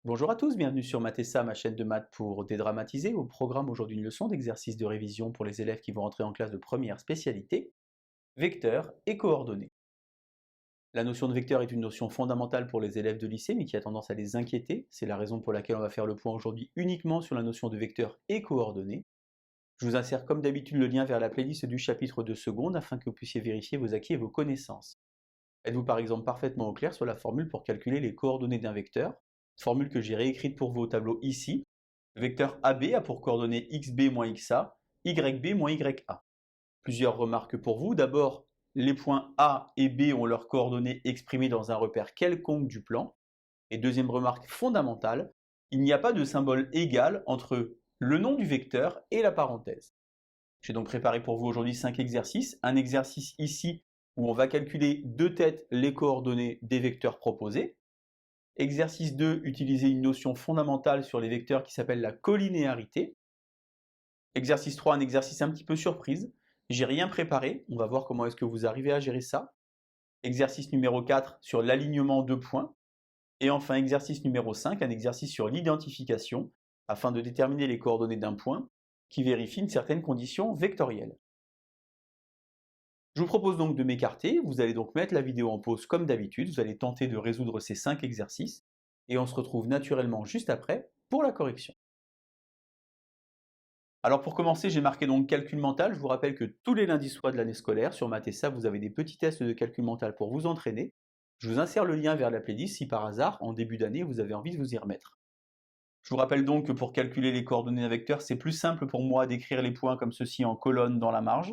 Bonjour à tous, bienvenue sur Mathessa, ma chaîne de maths pour dédramatiser. Au programme aujourd'hui une leçon d'exercice de révision pour les élèves qui vont entrer en classe de première spécialité, vecteurs et coordonnées. La notion de vecteur est une notion fondamentale pour les élèves de lycée, mais qui a tendance à les inquiéter. C'est la raison pour laquelle on va faire le point aujourd'hui uniquement sur la notion de vecteur et coordonnées. Je vous insère comme d'habitude le lien vers la playlist du chapitre de seconde afin que vous puissiez vérifier vos acquis et vos connaissances. Êtes-vous par exemple parfaitement au clair sur la formule pour calculer les coordonnées d'un vecteur? Formule que j'ai réécrite pour vous au tableau ici. Le vecteur AB a pour coordonnées xb moins xa, yb moins ya. Plusieurs remarques pour vous. D'abord, les points A et B ont leurs coordonnées exprimées dans un repère quelconque du plan. Et deuxième remarque fondamentale, il n'y a pas de symbole égal entre le nom du vecteur et la parenthèse. J'ai donc préparé pour vous aujourd'hui 5 exercices. Un exercice ici où on va calculer de tête les coordonnées des vecteurs proposés. Exercice 2, utiliser une notion fondamentale sur les vecteurs qui s'appelle la collinéarité. Exercice 3, un exercice un petit peu surprise. J'ai rien préparé, on va voir comment est-ce que vous arrivez à gérer ça. Exercice numéro 4 sur l'alignement de points. Et enfin, exercice numéro 5, un exercice sur l'identification afin de déterminer les coordonnées d'un point qui vérifie une certaine condition vectorielle. Je vous propose donc de m'écarter, vous allez donc mettre la vidéo en pause comme d'habitude, vous allez tenter de résoudre ces 5 exercices, et on se retrouve naturellement juste après pour la correction. Alors pour commencer, j'ai marqué donc calcul mental. Je vous rappelle que tous les lundis soirs de l'année scolaire, sur Mathessa, vous avez des petits tests de calcul mental pour vous entraîner. Je vous insère le lien vers la playlist si par hasard, en début d'année, vous avez envie de vous y remettre. Je vous rappelle donc que pour calculer les coordonnées d'un vecteur, c'est plus simple pour moi d'écrire les points comme ceci en colonne dans la marge.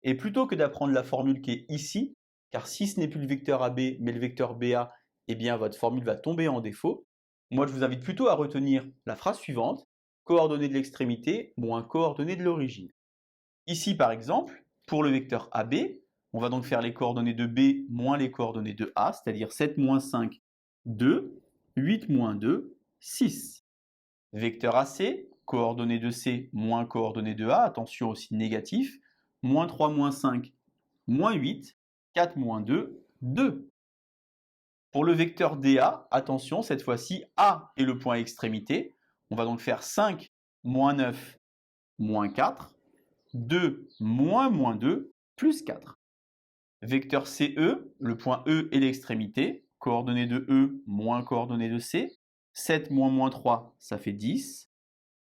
Et plutôt que d'apprendre la formule qui est ici, car si ce n'est plus le vecteur AB mais le vecteur BA, eh bien votre formule va tomber en défaut. Moi je vous invite plutôt à retenir la phrase suivante, coordonnées de l'extrémité moins coordonnées de l'origine. Ici par exemple, pour le vecteur AB, on va donc faire les coordonnées de B moins les coordonnées de A, c'est-à-dire 7 moins 5, 2, 8 moins 2, 6. Vecteur AC, coordonnées de C moins coordonnées de A, attention aussi négatif, moins 3 moins 5, moins 8, 4 moins 2, 2. Pour le vecteur DA, attention, cette fois-ci, A est le point extrémité. On va donc faire 5 moins 9, moins 4, 2 moins 2, plus 4. Vecteur CE, le point E est l'extrémité, coordonnées de E moins coordonnées de C. 7 moins 3, ça fait 10.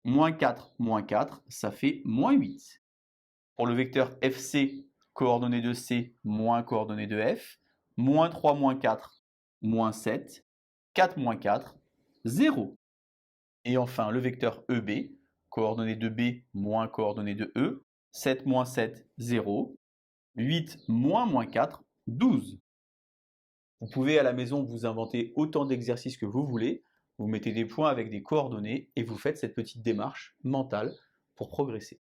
Moins 4, ça fait moins 8. Pour le vecteur FC, coordonnées de C moins coordonnées de F, moins 3 moins 4, moins 7, 4 moins 4, 0. Et enfin, le vecteur EB, coordonnées de B moins coordonnées de E, 7 moins 7, 0, 8 moins 4, 12. Vous pouvez à la maison vous inventer autant d'exercices que vous voulez, vous mettez des points avec des coordonnées et vous faites cette petite démarche mentale pour progresser.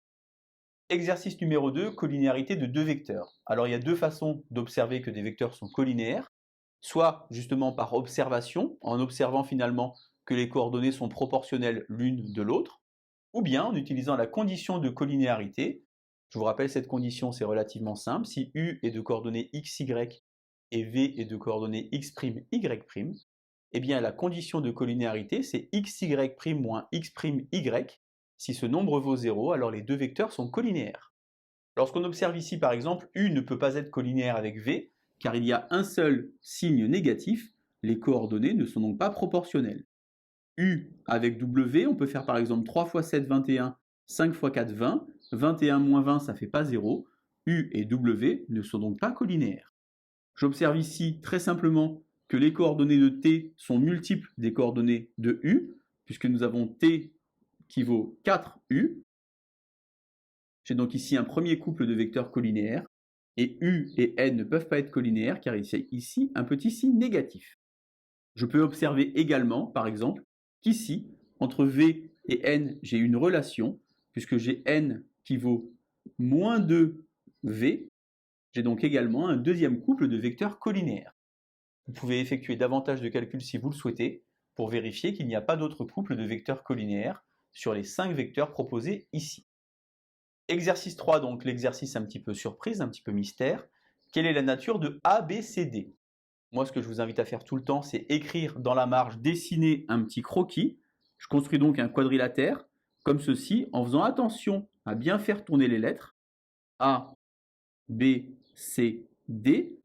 Exercice numéro 2, collinéarité de deux vecteurs. Alors il y a deux façons d'observer que des vecteurs sont collinéaires, soit justement par observation, en observant finalement que les coordonnées sont proportionnelles l'une de l'autre, ou bien en utilisant la condition de collinéarité. Je vous rappelle, cette condition, c'est relativement simple. Si U est de coordonnées xy et V est de coordonnées x', y', eh bien la condition de collinéarité, c'est xy' moins x', si ce nombre vaut 0, alors les deux vecteurs sont collinéaires. Lorsqu'on observe ici par exemple, U ne peut pas être collinéaire avec V, car il y a un seul signe négatif, les coordonnées ne sont donc pas proportionnelles. U avec W, on peut faire par exemple 3 x 7, 21, 5 x 4, 20, 21 moins 20, ça ne fait pas 0. U et W ne sont donc pas collinéaires. J'observe ici très simplement que les coordonnées de T sont multiples des coordonnées de U, puisque nous avons T qui vaut 4U. J'ai donc ici un premier couple de vecteurs collinéaires, et U et N ne peuvent pas être collinéaires car il y a ici un petit signe négatif. Je peux observer également, par exemple, qu'ici, entre V et N, j'ai une relation, puisque j'ai N qui vaut moins 2V, j'ai donc également un deuxième couple de vecteurs collinéaires. Vous pouvez effectuer davantage de calculs si vous le souhaitez, pour vérifier qu'il n'y a pas d'autre couple de vecteurs collinéaires sur les 5 vecteurs proposés ici. Exercice 3, donc l'exercice un petit peu surprise, un petit peu mystère. Quelle est la nature de ABCD? Moi, ce que je vous invite à faire tout le temps, c'est écrire dans la marge, dessiner un petit croquis. Je construis donc un quadrilatère, comme ceci, en faisant attention à bien faire tourner les lettres A, B, C, D.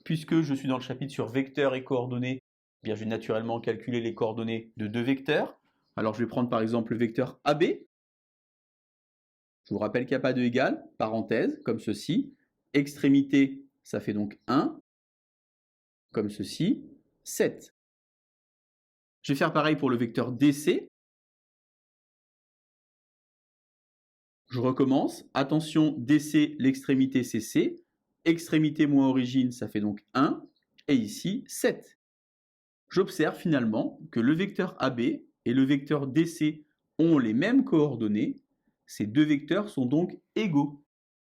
Puisque je suis dans le chapitre sur vecteurs et coordonnées, eh bien, je vais naturellement calculer les coordonnées de deux vecteurs. Alors, je vais prendre par exemple le vecteur AB. Je vous rappelle qu'il n'y a pas de égal, parenthèse, comme ceci. Extrémité, ça fait donc 1, comme ceci, 7. Je vais faire pareil pour le vecteur DC. Je recommence. Attention, DC, l'extrémité CC. Extrémité moins origine, ça fait donc 1. Et ici, 7. J'observe finalement que le vecteur AB et le vecteur DC ont les mêmes coordonnées. Ces deux vecteurs sont donc égaux.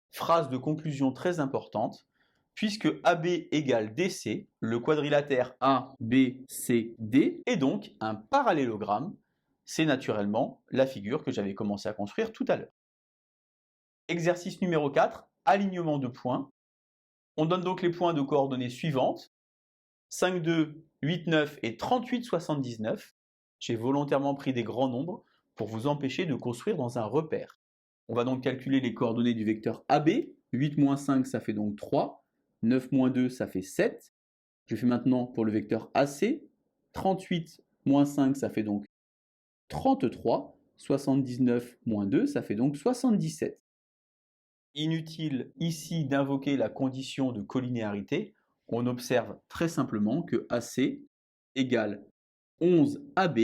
Phrase de conclusion très importante. Puisque AB égale DC, le quadrilatère ABCD est donc un parallélogramme. C'est naturellement la figure que j'avais commencé à construire tout à l'heure. Exercice numéro 4, alignement de points. On donne donc les points de coordonnées suivantes. 5, 2, 8, 9 et 38, 79. J'ai volontairement pris des grands nombres pour vous empêcher de construire dans un repère. On va donc calculer les coordonnées du vecteur AB. 8 moins 5, ça fait donc 3. 9 moins 2, ça fait 7. Je fais maintenant pour le vecteur AC. 38 moins 5, ça fait donc 33. 79 moins 2, ça fait donc 77. Inutile ici d'invoquer la condition de collinéarité. On observe très simplement que AC égale 11 AB.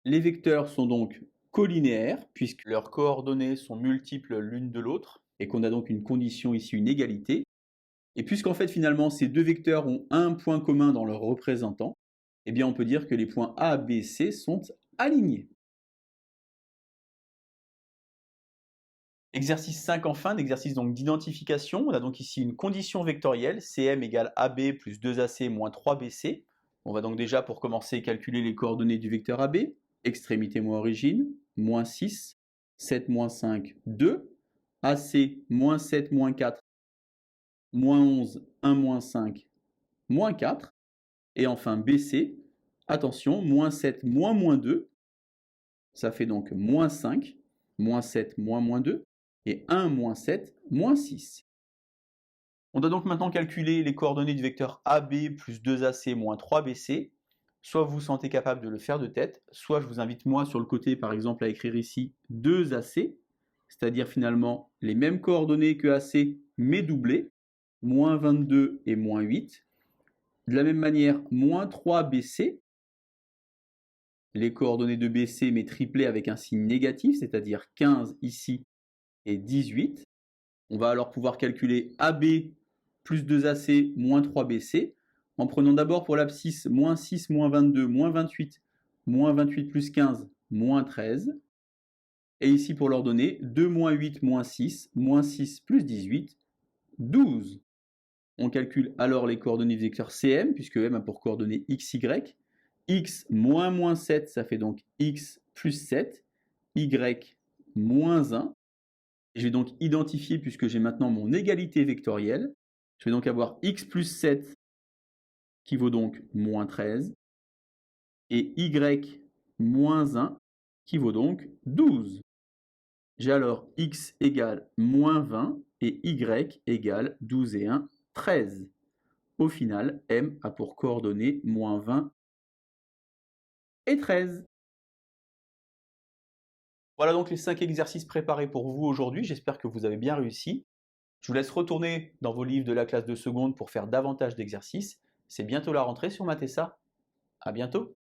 Les vecteurs sont donc collinéaires puisque leurs coordonnées sont multiples l'une de l'autre et qu'on a donc une condition ici, une égalité. Et puisqu'en fait finalement ces deux vecteurs ont un point commun dans leur représentant, eh bien on peut dire que les points A, B, C sont alignés. Exercice 5 enfin, exercice donc d'identification. On a donc ici une condition vectorielle, CM égale AB plus 2AC moins 3BC. On va donc déjà pour commencer calculer les coordonnées du vecteur AB. Extrémité moins origine, moins 6, 7 moins 5, 2. AC, moins 7 moins 4, moins 11, 1 moins 5, moins 4. Et enfin BC, attention, moins 7 moins 2. Ça fait donc moins 5, moins 7 moins 2. Et 1 moins 7 moins 6. On doit donc maintenant calculer les coordonnées du vecteur AB plus 2AC moins 3BC. Soit vous vous sentez capable de le faire de tête, soit je vous invite moi sur le côté par exemple à écrire ici 2AC, c'est-à-dire finalement les mêmes coordonnées que AC mais doublées, moins 22 et moins 8. De la même manière, moins 3BC, les coordonnées de BC mais triplées avec un signe négatif, c'est-à-dire 15 ici et 18. On va alors pouvoir calculer AB plus 2AC moins 3BC en prenant d'abord pour l'abscisse moins 6 moins 22 moins 28 plus 15 moins 13. Et ici pour l'ordonnée 2 moins 8 moins 6 plus 18, 12. On calcule alors les coordonnées du vecteur CM puisque M a pour coordonnées x, y. X moins 7, ça fait donc x plus 7, y moins 1. Je vais donc identifier, puisque j'ai maintenant mon égalité vectorielle, je vais donc avoir x plus 7 qui vaut donc moins 13 et y moins 1 qui vaut donc 12. J'ai alors x égale moins 20 et y égale 12 et 1, 13. Au final, M a pour coordonnées moins 20 et 13. Voilà donc les 5 exercices préparés pour vous aujourd'hui, j'espère que vous avez bien réussi. Je vous laisse retourner dans vos livres de la classe de seconde pour faire davantage d'exercices. C'est bientôt la rentrée sur Matessa. À bientôt.